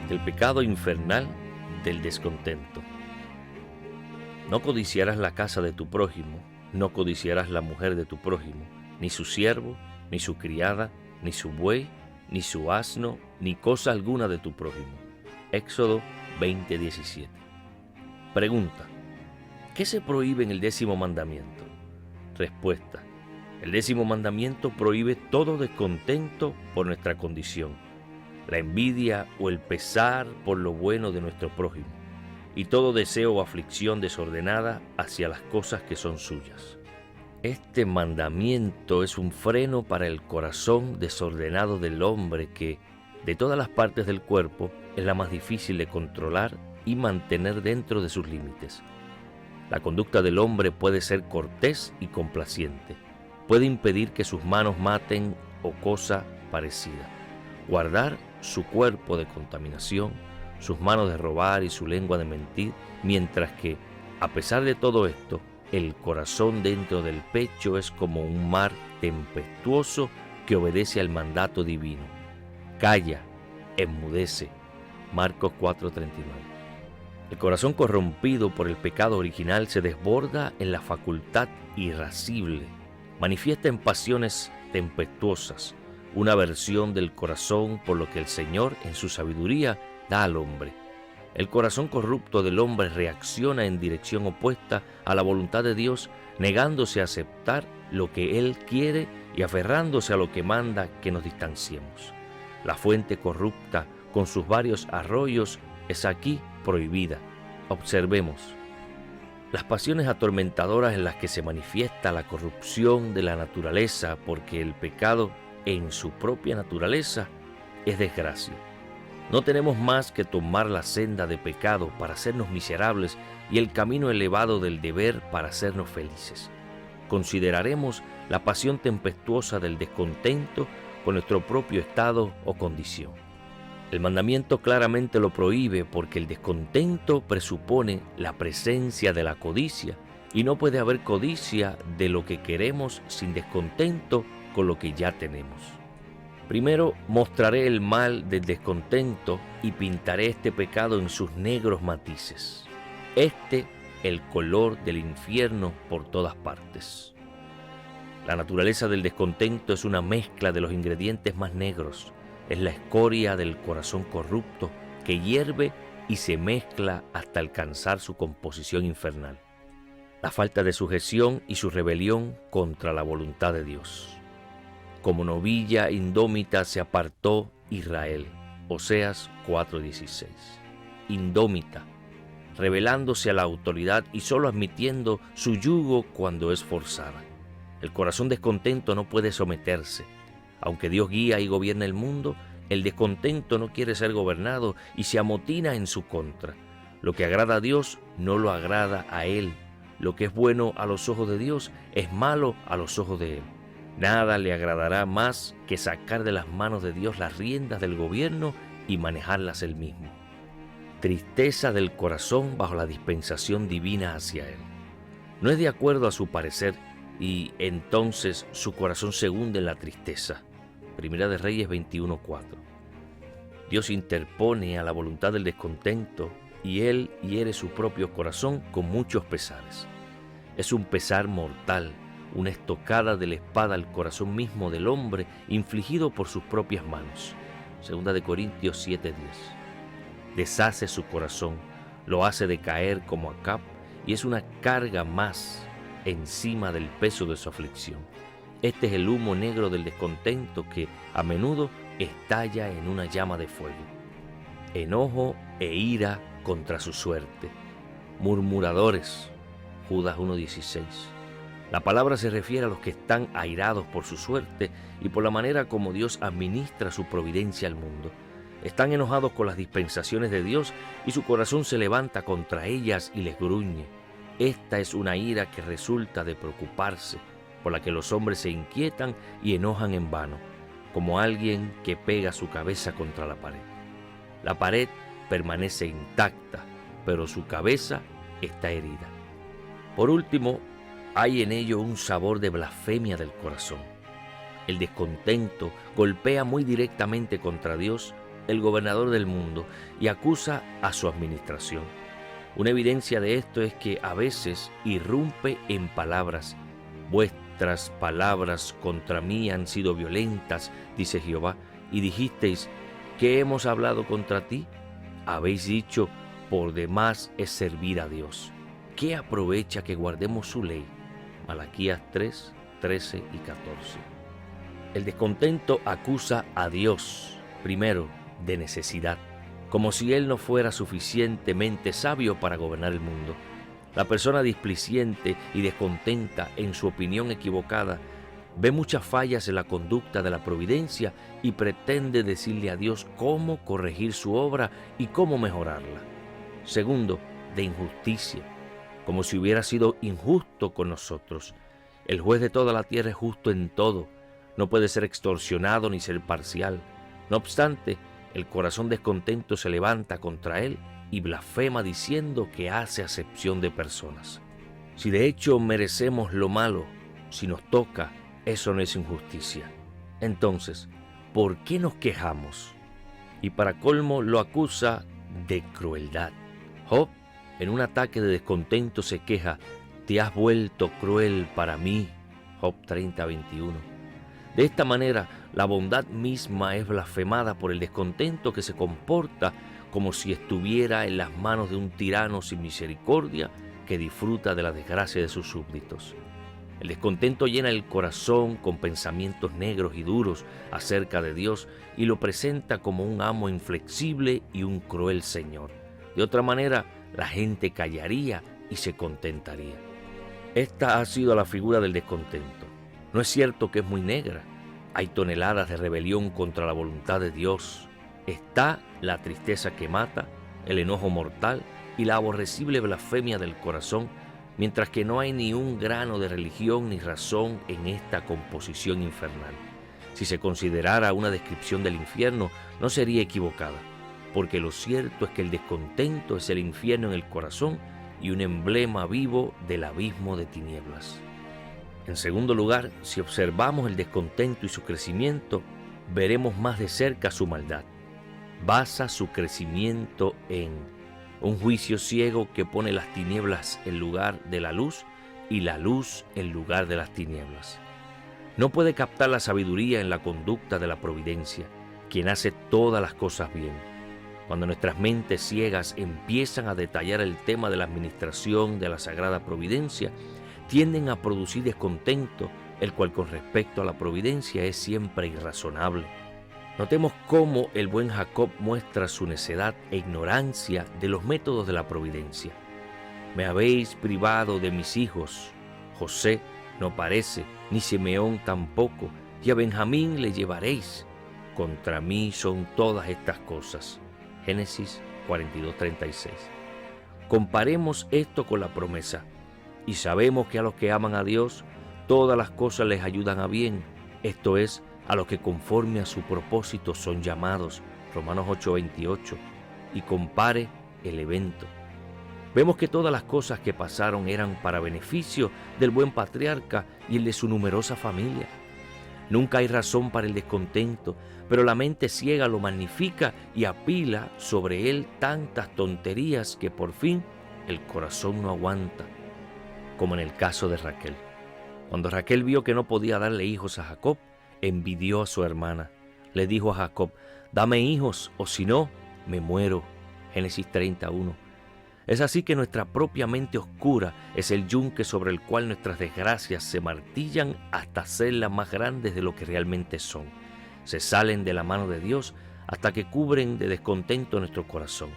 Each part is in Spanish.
del pecado infernal del descontento. No codiciarás la casa de tu prójimo, no codiciarás la mujer de tu prójimo, ni su siervo, ni su criada, ni su buey, ni su asno, ni cosa alguna de tu prójimo. Éxodo 20:17. Pregunta: ¿qué se prohíbe en el 10º mandamiento? Respuesta: el 10º mandamiento prohíbe todo descontento por nuestra condición, la envidia o el pesar por lo bueno de nuestro prójimo, y todo deseo o aflicción desordenada hacia las cosas que son suyas. Este mandamiento es un freno para el corazón desordenado del hombre que, de todas las partes del cuerpo, es la más difícil de controlar y mantener dentro de sus límites. La conducta del hombre puede ser cortés y complaciente, puede impedir que sus manos maten o cosa parecida, guardar su cuerpo de contaminación, sus manos de robar y su lengua de mentir, mientras que, a pesar de todo esto, el corazón dentro del pecho es como un mar tempestuoso que obedece al mandato divino. Calla, enmudece. Marcos 4:39. El corazón corrompido por el pecado original se desborda en la facultad irascible, manifiesta en pasiones tempestuosas, una versión del corazón por lo que el Señor, en su sabiduría, da al hombre. El corazón corrupto del hombre reacciona en dirección opuesta a la voluntad de Dios, negándose a aceptar lo que Él quiere y aferrándose a lo que manda que nos distanciemos. La fuente corrupta, con sus varios arroyos, es aquí prohibida. Observemos. Las pasiones atormentadoras en las que se manifiesta la corrupción de la naturaleza, porque el pecado en su propia naturaleza es desgracia. No tenemos más que tomar la senda de pecado para hacernos miserables y el camino elevado del deber para hacernos felices. Consideraremos la pasión tempestuosa del descontento con nuestro propio estado o condición. El mandamiento claramente lo prohíbe porque el descontento presupone la presencia de la codicia y no puede haber codicia de lo que queremos sin descontento con lo que ya tenemos. Primero mostraré el mal del descontento y pintaré este pecado en sus negros matices. El color del infierno por todas partes. La naturaleza del descontento es una mezcla de los ingredientes más negros. Es la escoria del corazón corrupto que hierve y se mezcla hasta alcanzar su composición infernal. La falta de sujeción y su rebelión contra la voluntad de Dios. Como novilla indómita se apartó Israel. Oseas 4:16. Indómita, rebelándose a la autoridad y solo admitiendo su yugo cuando es forzada. El corazón descontento no puede someterse. Aunque Dios guía y gobierna el mundo, el descontento no quiere ser gobernado y se amotina en su contra. Lo que agrada a Dios no lo agrada a Él. Lo que es bueno a los ojos de Dios es malo a los ojos de Él. Nada le agradará más que sacar de las manos de Dios las riendas del gobierno y manejarlas él mismo. Tristeza del corazón bajo la dispensación divina hacia Él. No es de acuerdo a su parecer y entonces su corazón se hunde en la tristeza. Primera de Reyes 21:4. Dios interpone a la voluntad del descontento y Él hiere su propio corazón con muchos pesares. Es un pesar mortal, una estocada de la espada al corazón mismo del hombre infligido por sus propias manos. Segunda de Corintios 7:10. Deshace su corazón, lo hace decaer como Acab y es una carga más encima del peso de su aflicción. Este es el humo negro del descontento que a menudo estalla en una llama de fuego. Enojo e ira contra su suerte. Murmuradores. Judas 1:16. La palabra se refiere a los que están airados por su suerte y por la manera como Dios administra su providencia al mundo. Están enojados con las dispensaciones de Dios y su corazón se levanta contra ellas y les gruñe. Esta es una ira que resulta de preocuparse, por la que los hombres se inquietan y enojan en vano, como alguien que pega su cabeza contra la pared. La pared permanece intacta, pero su cabeza está herida. Por último, hay en ello un sabor de blasfemia del corazón. El descontento golpea muy directamente contra Dios el gobernador del mundo y acusa a su administración. Una evidencia de esto es que a veces irrumpe en palabras. Vuestras palabras contra mí han sido violentas, dice Jehová, y dijisteis, ¿qué hemos hablado contra ti? Habéis dicho, por demás es servir a Dios. ¿Qué aprovecha que guardemos su ley? Malaquías 3, 13 y 14. El descontento acusa a Dios, primero, de necesidad, como si Él no fuera suficientemente sabio para gobernar el mundo. La persona displiciente y descontenta en su opinión equivocada ve muchas fallas en la conducta de la providencia y pretende decirle a Dios cómo corregir su obra y cómo mejorarla. Segundo, de injusticia, como si hubiera sido injusto con nosotros. El juez de toda la tierra es justo en todo, no puede ser extorsionado ni ser parcial. No obstante, el corazón descontento se levanta contra él y blasfema diciendo que hace acepción de personas. Si de hecho merecemos lo malo, si nos toca, eso no es injusticia. Entonces, ¿por qué nos quejamos? Y para colmo lo acusa de crueldad. Job, en un ataque de descontento, se queja, te has vuelto cruel para mí. Job 30, 21. De esta manera, la bondad misma es blasfemada por el descontento que se comporta como si estuviera en las manos de un tirano sin misericordia que disfruta de la desgracia de sus súbditos. El descontento llena el corazón con pensamientos negros y duros acerca de Dios y lo presenta como un amo inflexible y un cruel señor. De otra manera, la gente callaría y se contentaría. Esta ha sido la figura del descontento. No es cierto que es muy negra. Hay toneladas de rebelión contra la voluntad de Dios. Está la tristeza que mata, el enojo mortal y la aborrecible blasfemia del corazón, mientras que no hay ni un grano de religión ni razón en esta composición infernal. Si se considerara una descripción del infierno, no sería equivocada, porque lo cierto es que el descontento es el infierno en el corazón y un emblema vivo del abismo de tinieblas. En segundo lugar, si observamos el descontento y su crecimiento, veremos más de cerca su maldad. Basa su crecimiento en un juicio ciego que pone las tinieblas en lugar de la luz y la luz en lugar de las tinieblas. No puede captar la sabiduría en la conducta de la providencia, quien hace todas las cosas bien. Cuando nuestras mentes ciegas empiezan a detallar el tema de la administración de la Sagrada Providencia, tienden a producir descontento, el cual con respecto a la providencia es siempre irrazonable. Notemos cómo el buen Jacob muestra su necedad e ignorancia de los métodos de la providencia. Me habéis privado de mis hijos. José no parece, ni Simeón tampoco, y a Benjamín le llevaréis. Contra mí son todas estas cosas. Génesis 42:36. Comparemos esto con la promesa. Y sabemos que a los que aman a Dios, todas las cosas les ayudan a bien, esto es, a los que conforme a su propósito son llamados. Romanos 8:28. Y compare el evento. Vemos que todas las cosas que pasaron eran para beneficio del buen patriarca y el de su numerosa familia. Nunca hay razón para el descontento, pero la mente ciega lo magnifica y apila sobre él tantas tonterías que por fin el corazón no aguanta, como en el caso de Raquel. Cuando Raquel vio que no podía darle hijos a Jacob, envidió a su hermana. Le dijo a Jacob, dame hijos o si no, me muero. Génesis 31. Es así que nuestra propia mente oscura es el yunque sobre el cual nuestras desgracias se martillan hasta hacerlas más grandes de lo que realmente son. Se salen de la mano de Dios hasta que cubren de descontento nuestro corazón.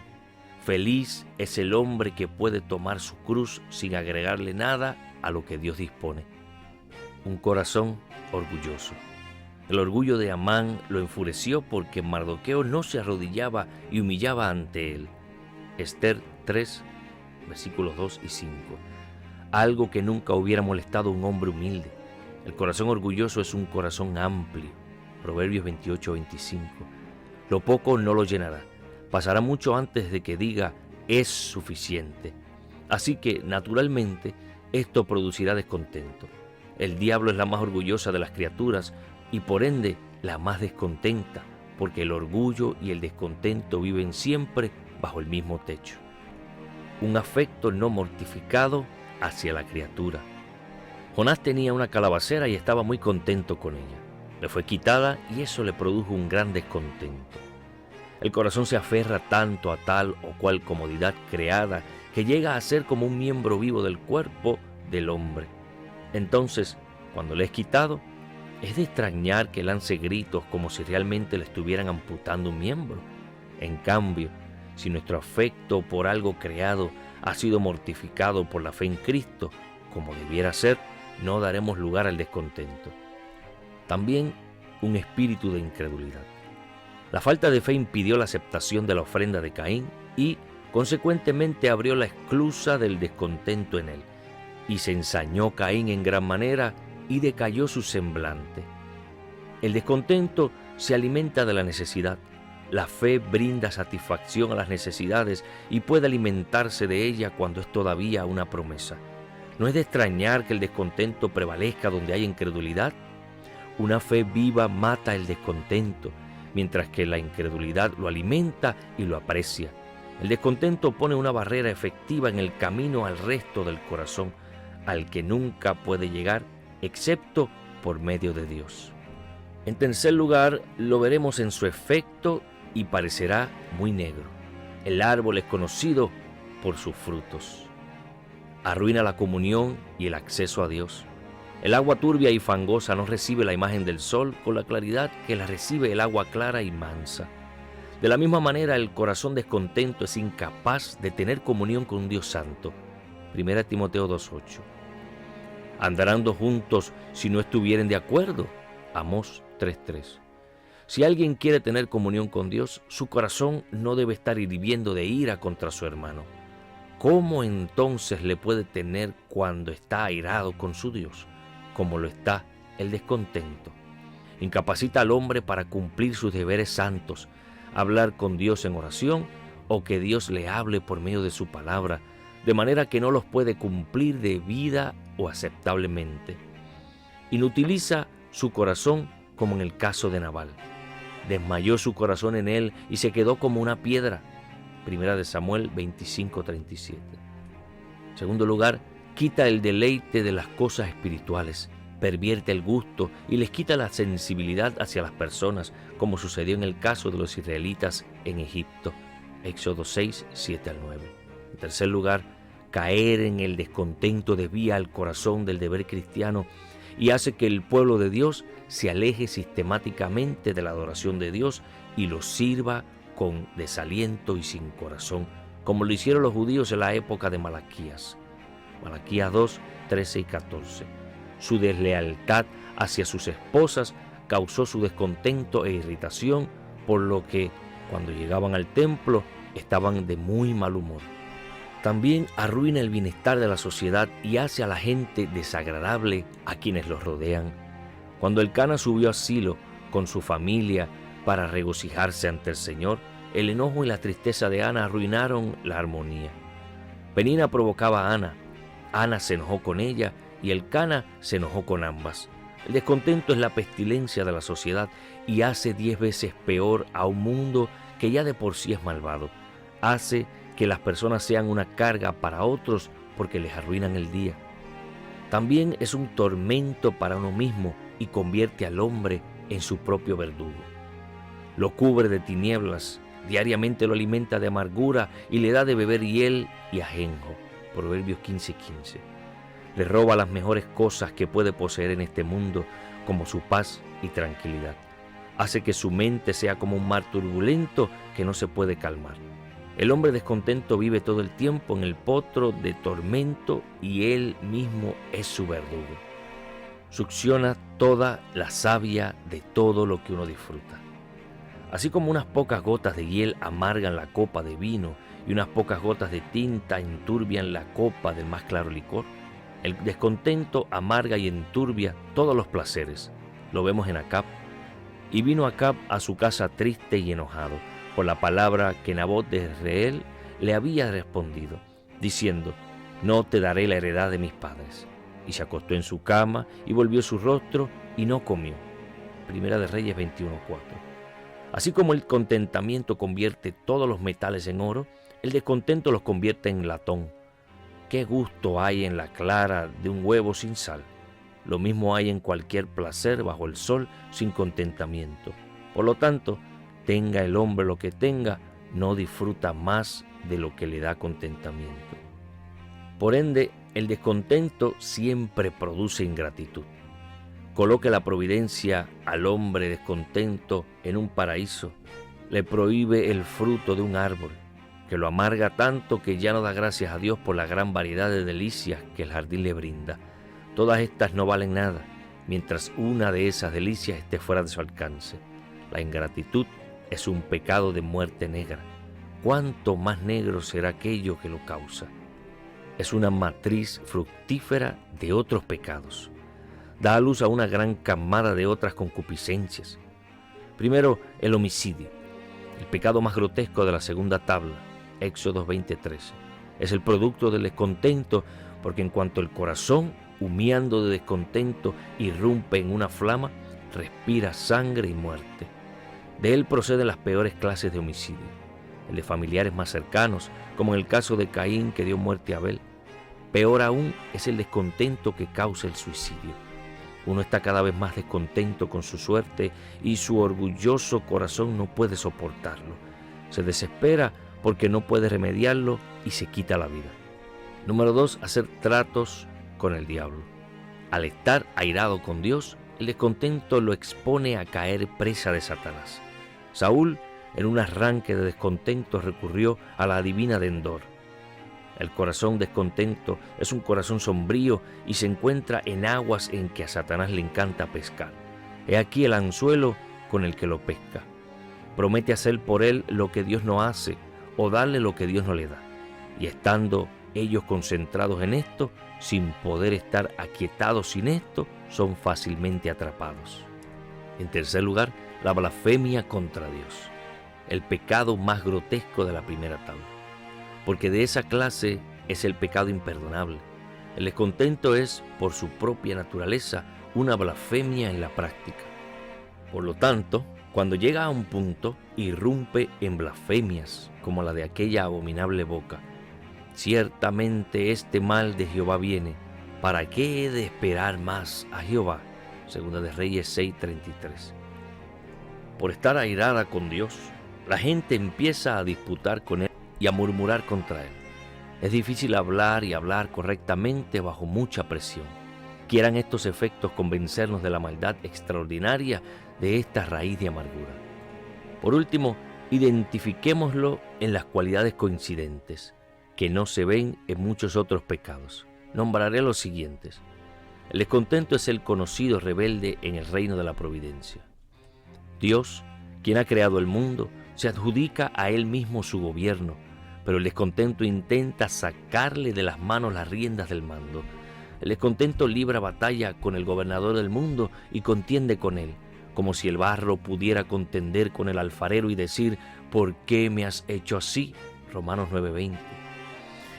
Feliz es el hombre que puede tomar su cruz sin agregarle nada a lo que Dios dispone. Un corazón orgulloso. El orgullo de Amán lo enfureció porque Mardoqueo no se arrodillaba y humillaba ante él. Esther 3, versículos 2 y 5. Algo que nunca hubiera molestado a un hombre humilde. El corazón orgulloso es un corazón amplio. Proverbios 28:25. Lo poco no lo llenará. Pasará mucho antes de que diga, es suficiente. Así que, naturalmente, esto producirá descontento. El diablo es la más orgullosa de las criaturas y, por ende, la más descontenta, porque el orgullo y el descontento viven siempre bajo el mismo techo. Un afecto no mortificado hacia la criatura. Jonás tenía una calabacera y estaba muy contento con ella. Le fue quitada y eso le produjo un gran descontento. El corazón se aferra tanto a tal o cual comodidad creada que llega a ser como un miembro vivo del cuerpo del hombre. Entonces, cuando le es quitado, es de extrañar que lance gritos como si realmente le estuvieran amputando un miembro. En cambio, si nuestro afecto por algo creado ha sido mortificado por la fe en Cristo, como debiera ser, no daremos lugar al descontento. También un espíritu de incredulidad. La falta de fe impidió la aceptación de la ofrenda de Caín y, consecuentemente, abrió la esclusa del descontento en él. Y se ensañó Caín en gran manera y decayó su semblante. El descontento se alimenta de la necesidad. La fe brinda satisfacción a las necesidades y puede alimentarse de ella cuando es todavía una promesa. ¿No es de extrañar que el descontento prevalezca donde hay incredulidad? Una fe viva mata el descontento, mientras que la incredulidad lo alimenta y lo aprecia. El descontento pone una barrera efectiva en el camino al resto del corazón, al que nunca puede llegar, excepto por medio de Dios. En tercer lugar, lo veremos en su efecto y parecerá muy negro. El árbol es conocido por sus frutos. Arruina la comunión y el acceso a Dios. El agua turbia y fangosa no recibe la imagen del sol con la claridad que la recibe el agua clara y mansa. De la misma manera, el corazón descontento es incapaz de tener comunión con Dios Santo. 1 Timoteo 2:8. ¿Andarán dos juntos si no estuvieren de acuerdo? Amós 3:3. Si alguien quiere tener comunión con Dios, su corazón no debe estar hirviendo de ira contra su hermano. ¿Cómo entonces le puede tener cuando está airado con su Dios? Como lo está el descontento. Incapacita al hombre para cumplir sus deberes santos, hablar con Dios en oración o que Dios le hable por medio de su palabra, de manera que no los puede cumplir debida o aceptablemente. Inutiliza su corazón como en el caso de Nabal. Desmayó su corazón en él y se quedó como una piedra. 1 Samuel 25:37. En segundo lugar, quita el deleite de las cosas espirituales, pervierte el gusto y les quita la sensibilidad hacia las personas, como sucedió en el caso de los israelitas en Egipto. Éxodo 6, 7-9. En tercer lugar, caer en el descontento desvía al corazón del deber cristiano y hace que el pueblo de Dios se aleje sistemáticamente de la adoración de Dios y lo sirva con desaliento y sin corazón, como lo hicieron los judíos en la época de Malaquías. Malaquías 2, 13 y 14. Su deslealtad hacia sus esposas causó su descontento e irritación, por lo que, cuando llegaban al templo, estaban de muy mal humor. También arruina el bienestar de la sociedad y hace a la gente desagradable a quienes los rodean. Cuando Elcana subió a Silo con su familia para regocijarse ante el Señor, el enojo y la tristeza de Ana arruinaron la armonía. Penina provocaba a Ana. Ana se enojó con ella y Elcana se enojó con ambas. El descontento es la pestilencia de la sociedad y hace 10 veces peor a un mundo que ya de por sí es malvado. Hace que las personas sean una carga para otros porque les arruinan el día. También es un tormento para uno mismo y convierte al hombre en su propio verdugo. Lo cubre de tinieblas, diariamente lo alimenta de amargura y le da de beber hiel y ajenjo. Proverbios 15:15. Le roba las mejores cosas que puede poseer en este mundo, como su paz y tranquilidad. Hace que su mente sea como un mar turbulento que no se puede calmar. El hombre descontento vive todo el tiempo en el potro de tormento y él mismo es su verdugo. Succiona toda la savia de todo lo que uno disfruta. Así como unas pocas gotas de hiel amargan la copa de vino y unas pocas gotas de tinta enturbian la copa del más claro licor, el descontento amarga y enturbia todos los placeres. Lo vemos en Acab. Y vino Acab a su casa triste y enojado por la palabra que Nabot de Jezreel le había respondido, diciendo: no te daré la heredad de mis padres. Y se acostó en su cama y volvió su rostro y no comió. Primera de Reyes 21:4. Así como el contentamiento convierte todos los metales en oro, el descontento los convierte en latón. ¿Qué gusto hay en la clara de un huevo sin sal? Lo mismo hay en cualquier placer bajo el sol sin contentamiento. Por lo tanto, tenga el hombre lo que tenga, no disfruta más de lo que le da contentamiento. Por ende, el descontento siempre produce ingratitud. Coloque la providencia al hombre descontento en un paraíso, le prohíbe el fruto de un árbol, que lo amarga tanto que ya no da gracias a Dios por la gran variedad de delicias que el jardín le brinda. Todas estas no valen nada, mientras una de esas delicias esté fuera de su alcance. La ingratitud es un pecado de muerte negra. ¿Cuánto más negro será aquello que lo causa? Es una matriz fructífera de otros pecados. Da a luz a una gran camada de otras concupiscencias. Primero, el homicidio, el pecado más grotesco de la segunda tabla, Éxodo 20:13. Es el producto del descontento, porque en cuanto el corazón, humeando de descontento, irrumpe en una flama, respira sangre y muerte. De él proceden las peores clases de homicidio, el de familiares más cercanos, como en el caso de Caín que dio muerte a Abel. Peor aún es el descontento que causa el suicidio. Uno está cada vez más descontento con su suerte y su orgulloso corazón no puede soportarlo. Se desespera porque no puede remediarlo y se quita la vida. Número 2, hacer tratos con el diablo. Al estar airado con Dios, el descontento lo expone a caer presa de Satanás. Saúl, en un arranque de descontento, recurrió a la adivina de Endor. El corazón descontento es un corazón sombrío y se encuentra en aguas en que a Satanás le encanta pescar. He aquí el anzuelo con el que lo pesca. Promete hacer por él lo que Dios no hace o darle lo que Dios no le da. Y estando ellos concentrados en esto, sin poder estar aquietados sin esto, son fácilmente atrapados. En tercer lugar, la blasfemia contra Dios, el pecado más grotesco de la primera tabla, porque de esa clase es el pecado imperdonable. El descontento es, por su propia naturaleza, una blasfemia en la práctica. Por lo tanto, cuando llega a un punto, irrumpe en blasfemias, como la de aquella abominable boca. Ciertamente este mal de Jehová viene. ¿Para qué he de esperar más a Jehová? Segunda de Reyes 6:33. Por estar airada con Dios, la gente empieza a disputar con Él y a murmurar contra Él. Es difícil hablar y hablar correctamente bajo mucha presión. Quieran estos efectos convencernos de la maldad extraordinaria de esta raíz de amargura. Por último, identifiquémoslo en las cualidades coincidentes, que no se ven en muchos otros pecados. Nombraré los siguientes. El descontento es el conocido rebelde en el reino de la providencia. Dios, quien ha creado el mundo, se adjudica a Él mismo su gobierno, pero el descontento intenta sacarle de las manos las riendas del mando. El descontento libra batalla con el gobernador del mundo y contiende con él, como si el barro pudiera contender con el alfarero y decir: ¿por qué me has hecho así? Romanos 9:20.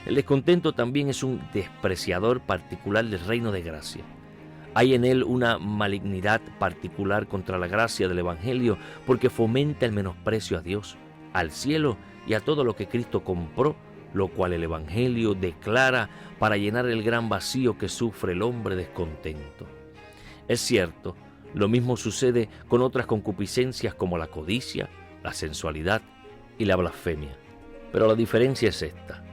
El descontento también es un despreciador particular del reino de gracia. Hay en él una malignidad particular contra la gracia del Evangelio porque fomenta el menosprecio a Dios, al cielo y a todo lo que Cristo compró, lo cual el Evangelio declara para llenar el gran vacío que sufre el hombre descontento. Es cierto, lo mismo sucede con otras concupiscencias como la codicia, la sensualidad y la blasfemia. Pero la diferencia es esta.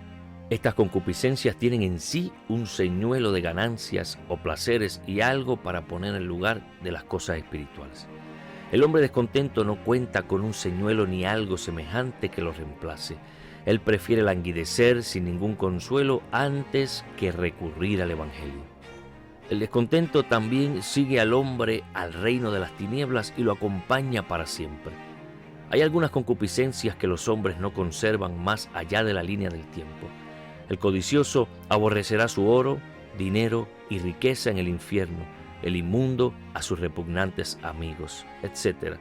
Estas concupiscencias tienen en sí un señuelo de ganancias o placeres y algo para poner en lugar de las cosas espirituales. El hombre descontento no cuenta con un señuelo ni algo semejante que lo reemplace. Él prefiere languidecer sin ningún consuelo antes que recurrir al Evangelio. El descontento también sigue al hombre al reino de las tinieblas y lo acompaña para siempre. Hay algunas concupiscencias que los hombres no conservan más allá de la línea del tiempo. El codicioso aborrecerá su oro, dinero y riqueza en el infierno, el inmundo a sus repugnantes amigos, etc.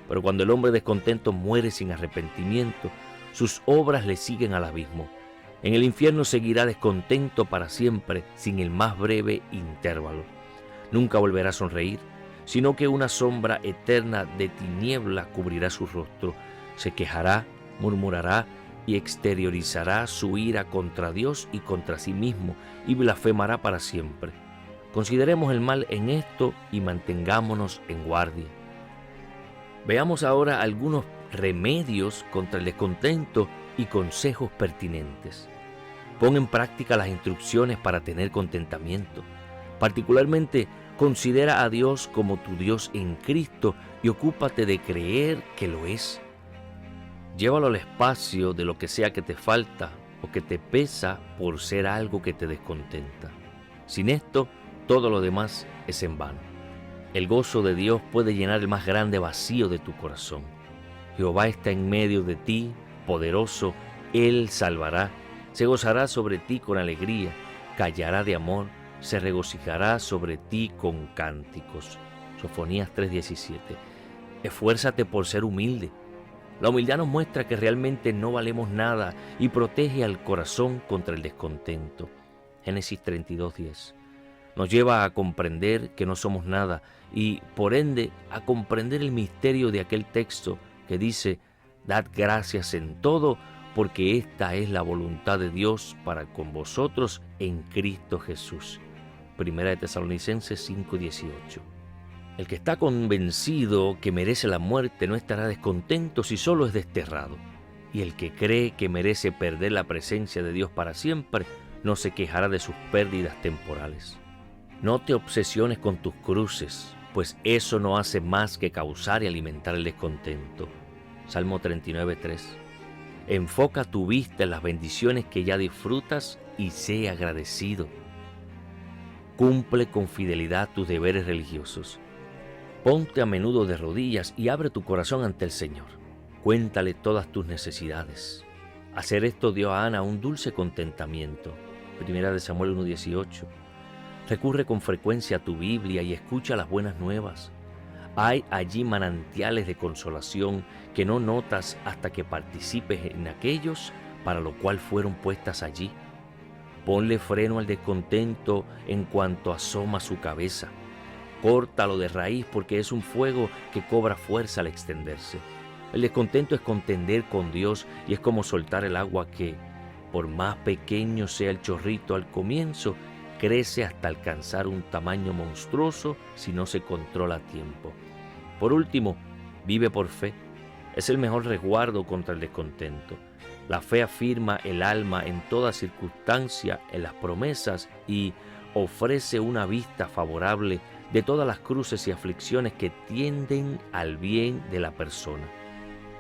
Pero cuando el hombre descontento muere sin arrepentimiento, sus obras le siguen al abismo. En el infierno seguirá descontento para siempre, sin el más breve intervalo. Nunca volverá a sonreír, sino que una sombra eterna de tiniebla cubrirá su rostro. Se quejará, murmurará y exteriorizará su ira contra Dios y contra sí mismo, y blasfemará para siempre. Consideremos el mal en esto y mantengámonos en guardia. Veamos ahora algunos remedios contra el descontento y consejos pertinentes. Pon en práctica las instrucciones para tener contentamiento. Particularmente, considera a Dios como tu Dios en Cristo y ocúpate de creer que lo es. Llévalo al espacio de lo que sea que te falta o que te pesa por ser algo que te descontenta. Sin esto, todo lo demás es en vano. El gozo de Dios puede llenar el más grande vacío de tu corazón. Jehová está en medio de ti, poderoso, Él salvará, se gozará sobre ti con alegría, callará de amor, se regocijará sobre ti con cánticos. Sofonías 3:17. Esfuérzate por ser humilde. La humildad nos muestra que realmente no valemos nada y protege al corazón contra el descontento. Génesis 32:10. Nos lleva a comprender que no somos nada y, por ende, a comprender el misterio de aquel texto que dice: dad gracias en todo, porque esta es la voluntad de Dios para con vosotros en Cristo Jesús. Primera de Tesalonicenses 5:18. El que está convencido que merece la muerte no estará descontento si solo es desterrado. Y el que cree que merece perder la presencia de Dios para siempre no se quejará de sus pérdidas temporales. No te obsesiones con tus cruces, pues eso no hace más que causar y alimentar el descontento. Salmo 39:3. Enfoca tu vista en las bendiciones que ya disfrutas y sé agradecido. Cumple con fidelidad tus deberes religiosos. Ponte a menudo de rodillas y abre tu corazón ante el Señor. Cuéntale todas tus necesidades. Hacer esto dio a Ana un dulce contentamiento. Primera de Samuel 1:18. Recurre con frecuencia a tu Biblia y escucha las buenas nuevas. Hay allí manantiales de consolación que no notas hasta que participes en aquellos para lo cual fueron puestas allí. Ponle freno al descontento en cuanto asoma su cabeza. Córtalo de raíz porque es un fuego que cobra fuerza al extenderse. El descontento es contender con Dios y es como soltar el agua que, por más pequeño sea el chorrito al comienzo, crece hasta alcanzar un tamaño monstruoso si no se controla a tiempo. Por último, vive por fe. Es el mejor resguardo contra el descontento. La fe afirma el alma en toda circunstancia en las promesas y ofrece una vista favorable de todas las cruces y aflicciones que tienden al bien de la persona.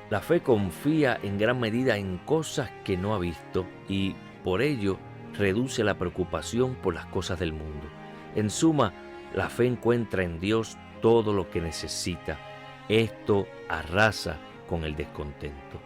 La fe confía en gran medida en cosas que no ha visto y, por ello, reduce la preocupación por las cosas del mundo. En suma, la fe encuentra en Dios todo lo que necesita. Esto arrasa con el descontento.